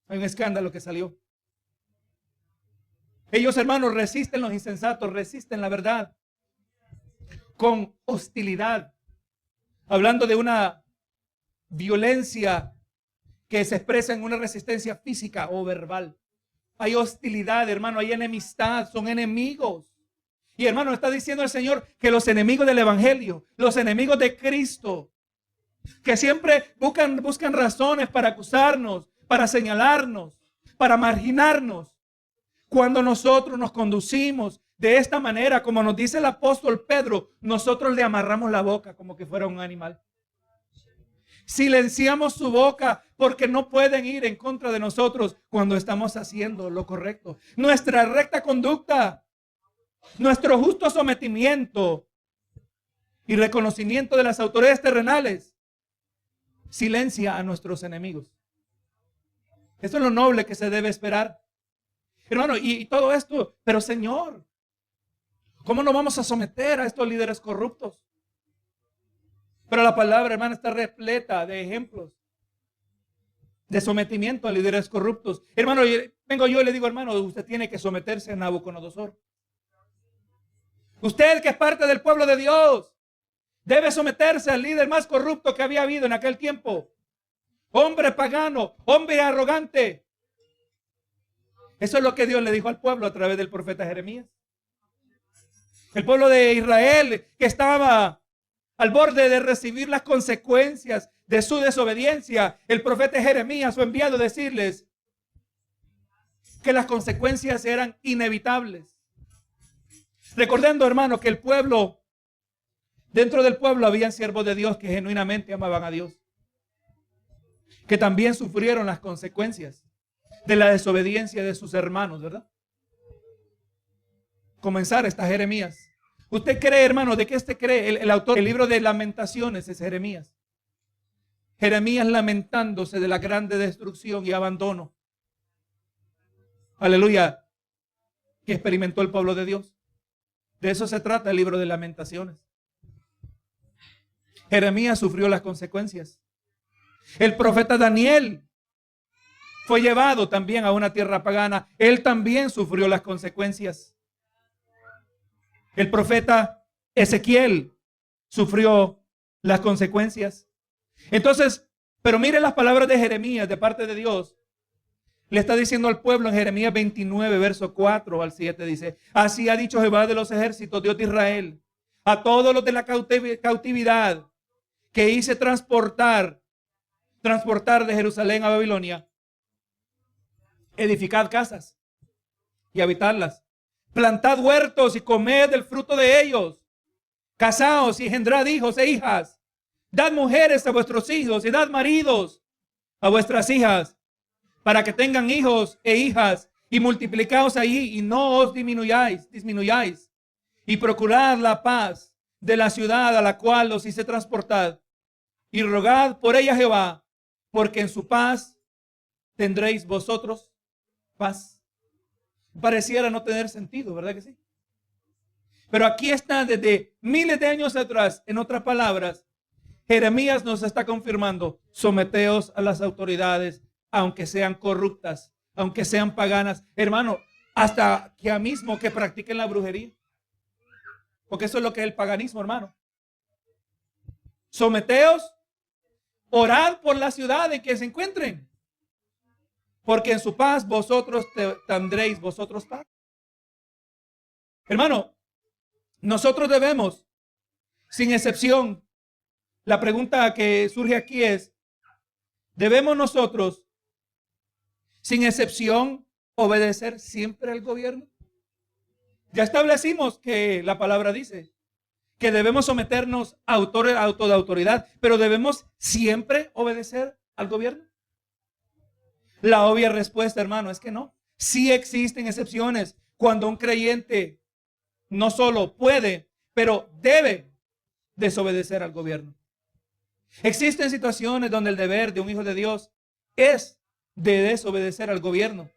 S1: Hay un escándalo que salió. Ellos, hermanos, resisten los insensatos, resisten la verdad con hostilidad. Hablando de una violencia que se expresa en una resistencia física o verbal. Hay hostilidad, hermano, hay enemistad, son enemigos. Y hermano, está diciendo el Señor que los enemigos del evangelio, los enemigos de Cristo, que siempre buscan razones para acusarnos, para señalarnos, para marginarnos. Cuando nosotros nos conducimos de esta manera, como nos dice el apóstol Pedro, nosotros le amarramos la boca como que fuera un animal. Silenciamos su boca porque no pueden ir en contra de nosotros cuando estamos haciendo lo correcto. Nuestra recta conducta, nuestro justo sometimiento y reconocimiento de las autoridades terrenales silencia a nuestros enemigos. Eso es lo noble que se debe esperar. Hermano, y todo esto, pero Señor, ¿cómo nos vamos a someter a estos líderes corruptos? Pero la palabra, hermano, está repleta de ejemplos de sometimiento a líderes corruptos. Hermano, vengo yo y le digo, hermano, usted tiene que someterse a Nabucodonosor. Usted, que es parte del pueblo de Dios, debe someterse al líder más corrupto que había habido en aquel tiempo. Hombre pagano, hombre arrogante. Eso es lo que Dios le dijo al pueblo a través del profeta Jeremías. El pueblo de Israel, que estaba al borde de recibir las consecuencias de su desobediencia, el profeta Jeremías fue enviado a decirles que las consecuencias eran inevitables. Recordando, hermano, que el pueblo, dentro del pueblo habían siervos de Dios que genuinamente amaban a Dios, que también sufrieron las consecuencias de la desobediencia de sus hermanos, ¿verdad? Comenzar está Jeremías. ¿Usted cree, hermano, de qué cree? El autor del libro de Lamentaciones es Jeremías. Jeremías lamentándose de la grande destrucción y abandono. Aleluya. Que experimentó el pueblo de Dios. De eso se trata el libro de Lamentaciones. Jeremías sufrió las consecuencias. El profeta Daniel fue llevado también a una tierra pagana. Él también sufrió las consecuencias. El profeta Ezequiel sufrió las consecuencias. Entonces, pero mire las palabras de Jeremías de parte de Dios. Le está diciendo al pueblo en Jeremías 29, verso 4 al 7, dice: así ha dicho Jehová de los ejércitos, Dios de Israel, a todos los de la cautividad que hice transportar de Jerusalén a Babilonia. Edificad casas y habitarlas. Plantad huertos y comed del fruto de ellos. Casaos y engendrad hijos e hijas. Dad mujeres a vuestros hijos y dad maridos a vuestras hijas, para que tengan hijos e hijas, y multiplicaos allí y no os disminuyáis. Y procurad la paz de la ciudad a la cual os hice transportar, y rogad por ella a Jehová, porque en su paz tendréis vosotros paz. Pareciera no tener sentido, ¿verdad que sí? Pero aquí está desde miles de años atrás. En otras palabras, Jeremías nos está confirmando: someteos a las autoridades, aunque sean corruptas, aunque sean paganas. Hermano, hasta que mismo que practiquen la brujería. Porque eso es lo que es el paganismo, hermano. someteos, orad por la ciudad en que se encuentren, porque en su paz vosotros tendréis vosotros paz. Hermano, nosotros debemos, sin excepción, la pregunta que surge aquí es, ¿debemos nosotros, sin excepción, obedecer siempre al gobierno? Ya establecimos que la palabra dice que debemos someternos a toda autoridad, pero ¿debemos siempre obedecer al gobierno? La obvia respuesta, hermano, es que no. Sí existen excepciones cuando un creyente no solo puede, pero debe desobedecer al gobierno. Existen situaciones donde el deber de un hijo de Dios es de desobedecer al gobierno.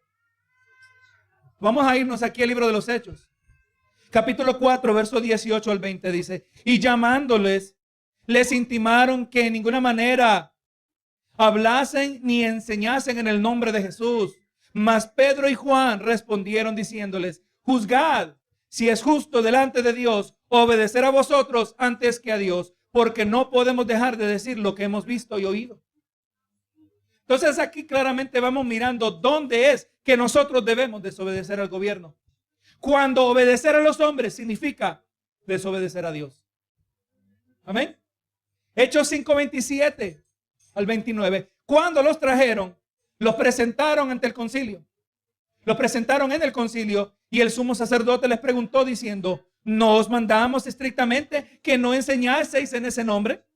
S1: Vamos a irnos aquí al libro de los Hechos. Capítulo 4, verso 18 al 20 dice, y llamándoles, les intimaron que en ninguna manera hablasen ni enseñasen en el nombre de Jesús. Mas Pedro y Juan respondieron diciéndoles, juzgad si es justo delante de Dios obedecer a vosotros antes que a Dios, porque no podemos dejar de decir lo que hemos visto y oído. Entonces aquí claramente vamos mirando dónde es que nosotros debemos desobedecer al gobierno. Cuando obedecer a los hombres significa desobedecer a Dios. Amén. Hechos 5:27 al 29. Cuando los trajeron, los presentaron ante el concilio. Los presentaron en el concilio y el sumo sacerdote les preguntó diciendo, ¿no os mandamos estrictamente que no enseñaseis en ese nombre?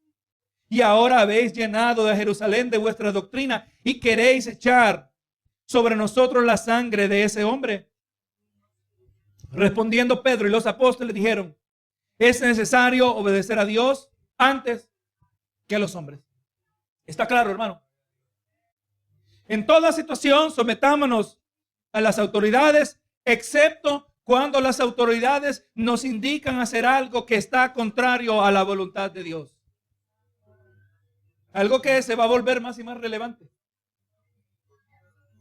S1: Y ahora habéis llenado de Jerusalén de vuestra doctrina y queréis echar sobre nosotros la sangre de ese hombre. Respondiendo Pedro y los apóstoles dijeron, es necesario obedecer a Dios antes que a los hombres. ¿Está claro, hermano? En toda situación sometámonos a las autoridades, excepto cuando las autoridades nos indican hacer algo que está contrario a la voluntad de Dios. Algo que se va a volver más y más relevante.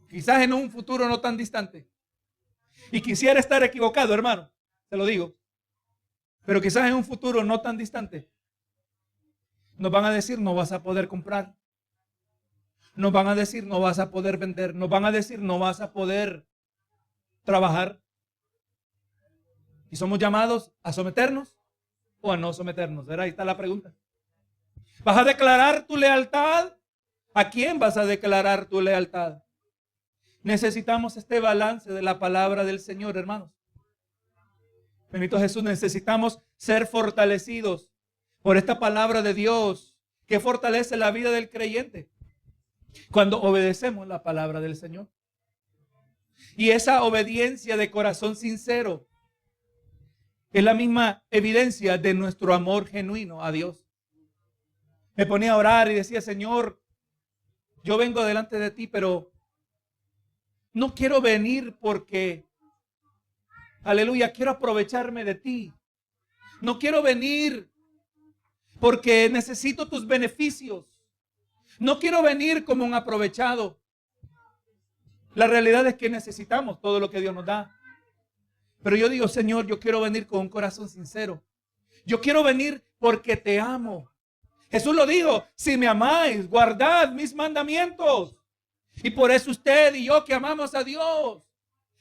S1: Quizás en un futuro no tan distante. Y quisiera estar equivocado, hermano, te lo digo. Pero quizás en un futuro no tan distante. Nos van a decir, no vas a poder comprar. Nos van a decir, no vas a poder vender. Nos van a decir, no vas a poder trabajar. Y somos llamados a someternos o a no someternos. ¿Verdad? Ahí está la pregunta. ¿Vas a declarar tu lealtad? ¿A quién vas a declarar tu lealtad? Necesitamos este balance de la palabra del Señor, hermanos. Bendito Jesús, necesitamos ser fortalecidos por esta palabra de Dios que fortalece la vida del creyente cuando obedecemos la palabra del Señor. Y esa obediencia de corazón sincero es la misma evidencia de nuestro amor genuino a Dios. Me ponía a orar y decía, Señor, yo vengo delante de ti, pero no quiero venir porque, aleluya, quiero aprovecharme de ti. No quiero venir porque necesito tus beneficios. No quiero venir como un aprovechado. La realidad es que necesitamos todo lo que Dios nos da. Pero yo digo, Señor, yo quiero venir con un corazón sincero. Yo quiero venir porque te amo. Jesús lo dijo, si me amáis, guardad mis mandamientos. Y por eso usted y yo que amamos a Dios,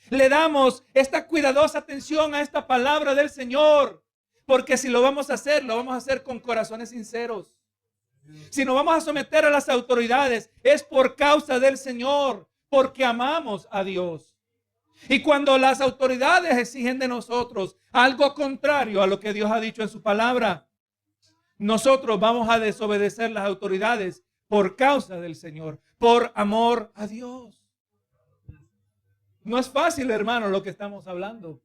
S1: le damos esta cuidadosa atención a esta palabra del Señor. Porque si lo vamos a hacer con corazones sinceros. Si nos vamos a someter a las autoridades, es por causa del Señor, porque amamos a Dios. Y cuando las autoridades exigen de nosotros algo contrario a lo que Dios ha dicho en su palabra, nosotros vamos a desobedecer las autoridades por causa del Señor, por amor a Dios. No es fácil, hermano, lo que estamos hablando.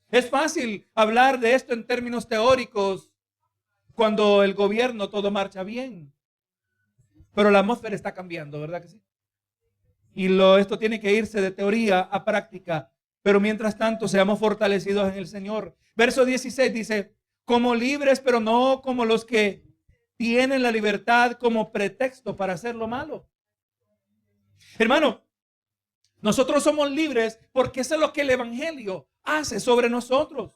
S1: Es fácil hablar de esto en términos teóricos cuando el gobierno todo marcha bien. Pero la atmósfera está cambiando, ¿verdad que sí? Y esto tiene que irse de teoría a práctica. Pero mientras tanto, seamos fortalecidos en el Señor. Verso 16 dice, como libres, pero no como los que tienen la libertad como pretexto para hacer lo malo. Hermano, nosotros somos libres porque eso es lo que el Evangelio hace sobre nosotros.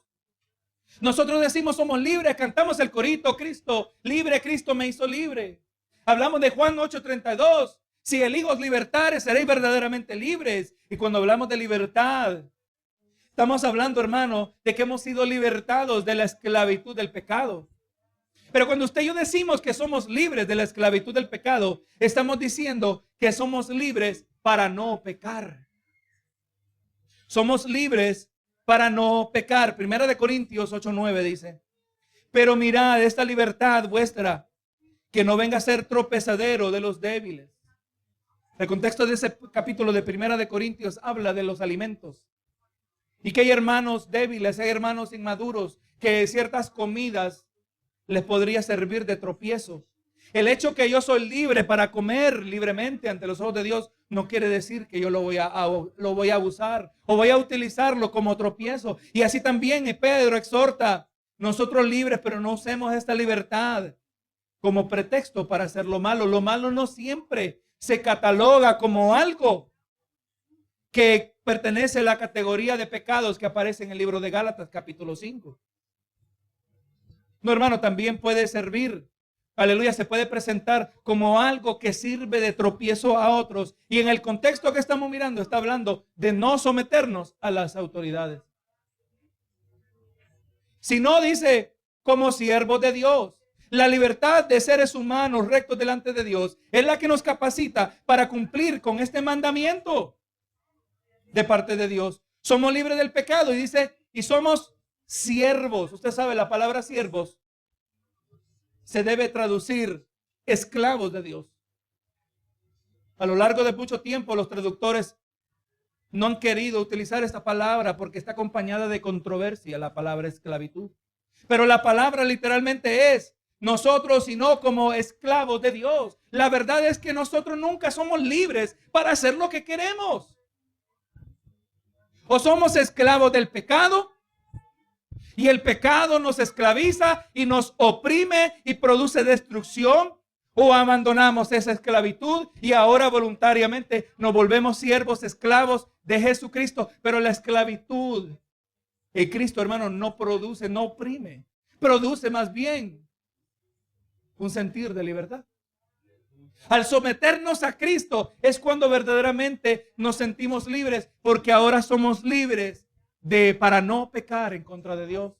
S1: Nosotros decimos somos libres, cantamos el corito, Cristo libre, Cristo me hizo libre. Hablamos de Juan 8:32. Si el Hijo os libertare, seréis verdaderamente libres. Y cuando hablamos de libertad, estamos hablando, hermano, de que hemos sido libertados de la esclavitud del pecado. Pero cuando usted y yo decimos que somos libres de la esclavitud del pecado, estamos diciendo que somos libres para no pecar. Somos libres para no pecar. Primera de Corintios 8:9 dice: pero mirad esta libertad vuestra, que no venga a ser tropezadero de los débiles. El contexto de ese capítulo de Primera de Corintios habla de los alimentos. Y que hay hermanos débiles, hay hermanos inmaduros, que ciertas comidas les podría servir de tropiezo. El hecho que yo soy libre para comer libremente ante los ojos de Dios no quiere decir que yo lo voy a abusar o voy a utilizarlo como tropiezo. Y así también Pedro exhorta: nosotros libres, pero no usemos esta libertad como pretexto para hacer lo malo. Lo malo no siempre se cataloga como algo que pertenece a la categoría de pecados que aparece en el libro de Gálatas capítulo 5. No, hermano, también puede servir, aleluya, se puede presentar como algo que sirve de tropiezo a otros. Y en el contexto que estamos mirando, está hablando de no someternos a las autoridades. Si no, dice, como siervos de Dios. La libertad de seres humanos rectos delante de Dios es la que nos capacita para cumplir con este mandamiento de parte de Dios. Somos libres del pecado y dice, y somos siervos. Usted sabe, la palabra siervos se debe traducir esclavos de Dios. A lo largo de mucho tiempo los traductores no han querido utilizar esta palabra porque está acompañada de controversia, la palabra esclavitud. Pero la palabra literalmente es nosotros, sino como esclavos de Dios. La verdad es que nosotros nunca somos libres para hacer lo que queremos. O somos esclavos del pecado y el pecado nos esclaviza y nos oprime y produce destrucción, o abandonamos esa esclavitud y ahora voluntariamente nos volvemos siervos, esclavos de Jesucristo. Pero la esclavitud en Cristo, hermano, no produce, no oprime, produce más bien un sentir de libertad. Al someternos a Cristo es cuando verdaderamente nos sentimos libres, porque ahora somos libres para no pecar en contra de Dios.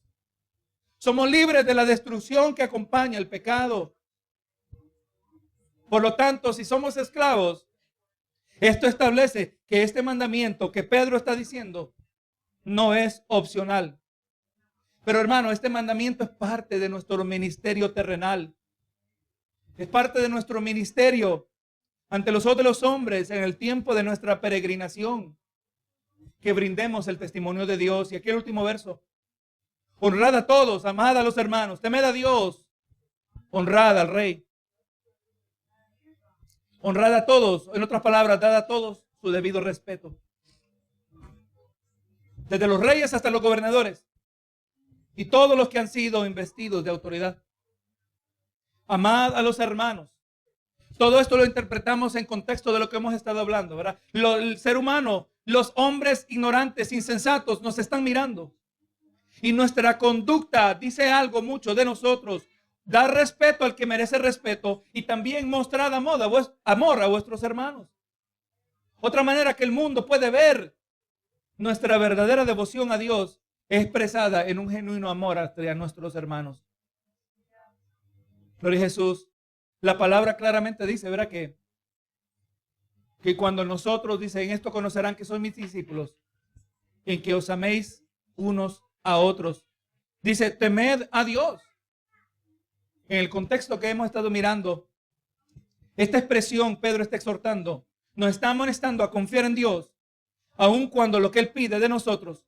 S1: Somos libres de la destrucción que acompaña el pecado. Por lo tanto, si somos esclavos, esto establece que este mandamiento que Pedro está diciendo no es opcional. Pero hermano, este mandamiento es parte de nuestro ministerio terrenal. Es parte de nuestro ministerio ante los ojos de los hombres en el tiempo de nuestra peregrinación. Que brindemos el testimonio de Dios. Y aquí el último verso. Honrad a todos, amad a los hermanos, temed a Dios, honrad al rey. Honrad a todos, en otras palabras, dad a todos su debido respeto. Desde los reyes hasta los gobernadores y todos los que han sido investidos de autoridad. Amad a los hermanos. Todo esto lo interpretamos en contexto de lo que hemos estado hablando, ¿verdad? El ser humano, los hombres ignorantes, insensatos, nos están mirando. Y nuestra conducta dice algo mucho de nosotros. Dar respeto al que merece respeto y también mostrar amor a vuestros hermanos. Otra manera que el mundo puede ver nuestra verdadera devoción a Dios es expresada en un genuino amor hacia nuestros hermanos. Gloria a Jesús. La palabra claramente dice, ¿verdad? Que cuando nosotros, dice, en esto conocerán que sois mis discípulos, en que os améis unos a otros. Dice, temed a Dios. En el contexto que hemos estado mirando, esta expresión, Pedro está exhortando, nos está amonestando a confiar en Dios, aun cuando lo que Él pide de nosotros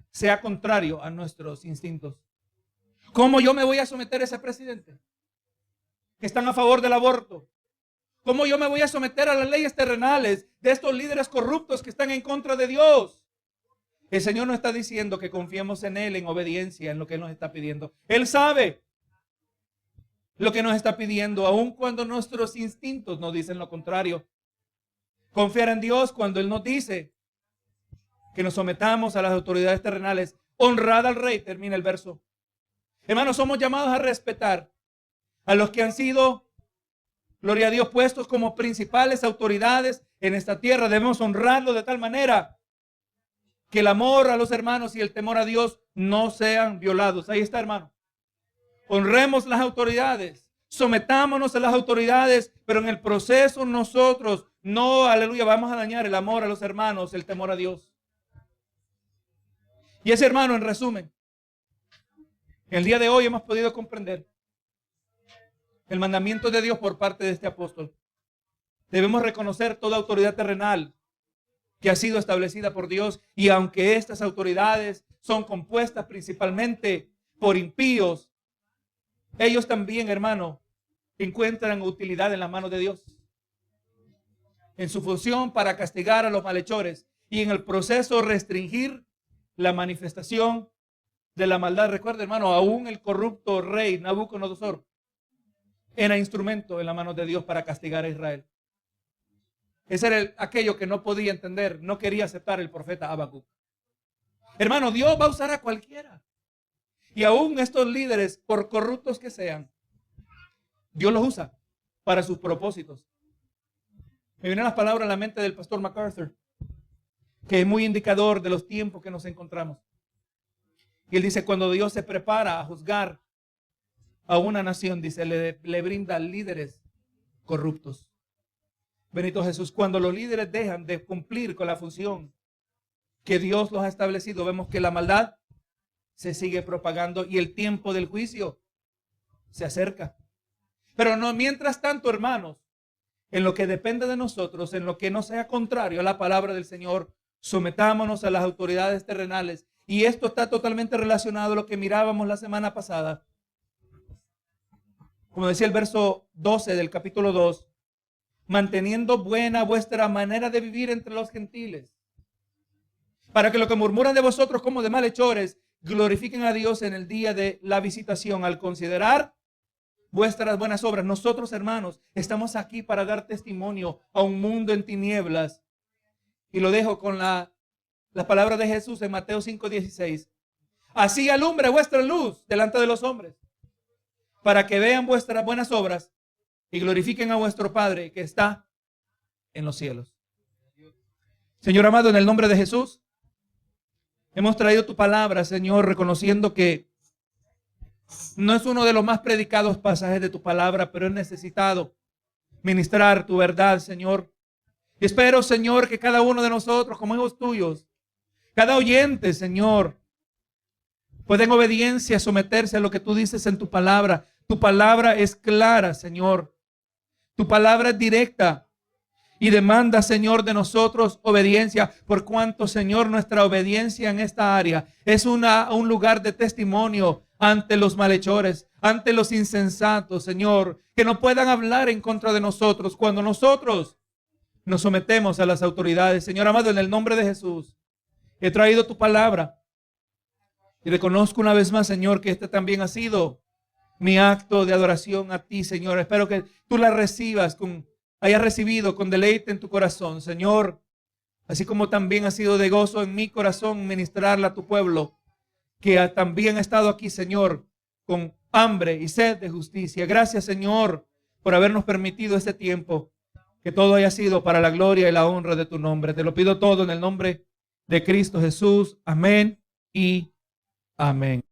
S1: sea contrario a nuestros instintos. ¿Cómo yo me voy a someter a ese presidente que están a favor del aborto? ¿Cómo yo me voy a someter a las leyes terrenales de estos líderes corruptos que están en contra de Dios? El Señor nos está diciendo que confiemos en Él, en obediencia, en lo que Él nos está pidiendo. Él sabe lo que nos está pidiendo, aun cuando nuestros instintos nos dicen lo contrario. Confiar en Dios cuando Él nos dice que nos sometamos a las autoridades terrenales. Honrad al rey, termina el verso. Hermanos, somos llamados a respetar a los que han sido, gloria a Dios, puestos como principales autoridades en esta tierra. Debemos honrarlos de tal manera que el amor a los hermanos y el temor a Dios no sean violados. Ahí está, hermano. Honremos las autoridades, sometámonos a las autoridades, pero en el proceso nosotros no, aleluya, vamos a dañar el amor a los hermanos, el temor a Dios. Y ese, hermano, en resumen, el día de hoy hemos podido comprender el mandamiento de Dios por parte de este apóstol. Debemos reconocer toda autoridad terrenal que ha sido establecida por Dios, y aunque estas autoridades son compuestas principalmente por impíos, ellos también, hermano, encuentran utilidad en la mano de Dios, en su función para castigar a los malhechores y en el proceso restringir la manifestación de la maldad. Recuerda, hermano, aún el corrupto rey Nabucodonosor era instrumento en la mano de Dios para castigar a Israel. Ese era aquello que no podía entender, no quería aceptar el profeta Habacuc. Hermano, Dios va a usar a cualquiera. Y aún estos líderes, por corruptos que sean, Dios los usa para sus propósitos. Me vienen las palabras a la mente del pastor MacArthur, que es muy indicador de los tiempos que nos encontramos. Y él dice, cuando Dios se prepara a juzgar a una nación, dice, le brinda líderes corruptos. Bendito Jesús, cuando los líderes dejan de cumplir con la función que Dios los ha establecido, vemos que la maldad se sigue propagando y el tiempo del juicio se acerca. Pero no, mientras tanto, hermanos, en lo que depende de nosotros, en lo que no sea contrario a la palabra del Señor, sometámonos a las autoridades terrenales. Y esto está totalmente relacionado a lo que mirábamos la semana pasada. Como decía el verso 12 del capítulo 2, manteniendo buena vuestra manera de vivir entre los gentiles, para que los que murmuran de vosotros como de malhechores glorifiquen a Dios en el día de la visitación, al considerar vuestras buenas obras. Nosotros, hermanos, estamos aquí para dar testimonio a un mundo en tinieblas. Y lo dejo con la palabra de Jesús en Mateo 5:16. Así alumbre vuestra luz delante de los hombres, para que vean vuestras buenas obras y glorifiquen a vuestro Padre que está en los cielos. Señor amado, en el nombre de Jesús, hemos traído tu palabra, Señor, reconociendo que no es uno de los más predicados pasajes de tu palabra, pero es necesitado ministrar tu verdad, Señor. Y espero, Señor, que cada uno de nosotros, como hijos tuyos, cada oyente, Señor, pueda en obediencia someterse a lo que tú dices en tu palabra. Tu palabra es clara, Señor. Tu palabra es directa y demanda, Señor, de nosotros obediencia, por cuanto, Señor, nuestra obediencia en esta área es un lugar de testimonio ante los malhechores, ante los insensatos, Señor, que no puedan hablar en contra de nosotros cuando nosotros nos sometemos a las autoridades. Señor amado, en el nombre de Jesús, he traído tu palabra y reconozco una vez más, Señor, que este también ha sido mi acto de adoración a ti, Señor. Espero que tú la recibas, hayas recibido con deleite en tu corazón, Señor. Así como también ha sido de gozo en mi corazón ministrarla a tu pueblo, que también ha estado aquí, Señor, con hambre y sed de justicia. Gracias, Señor, por habernos permitido este tiempo. Que todo haya sido para la gloria y la honra de tu nombre. Te lo pido todo en el nombre de Cristo Jesús. Amén y amén.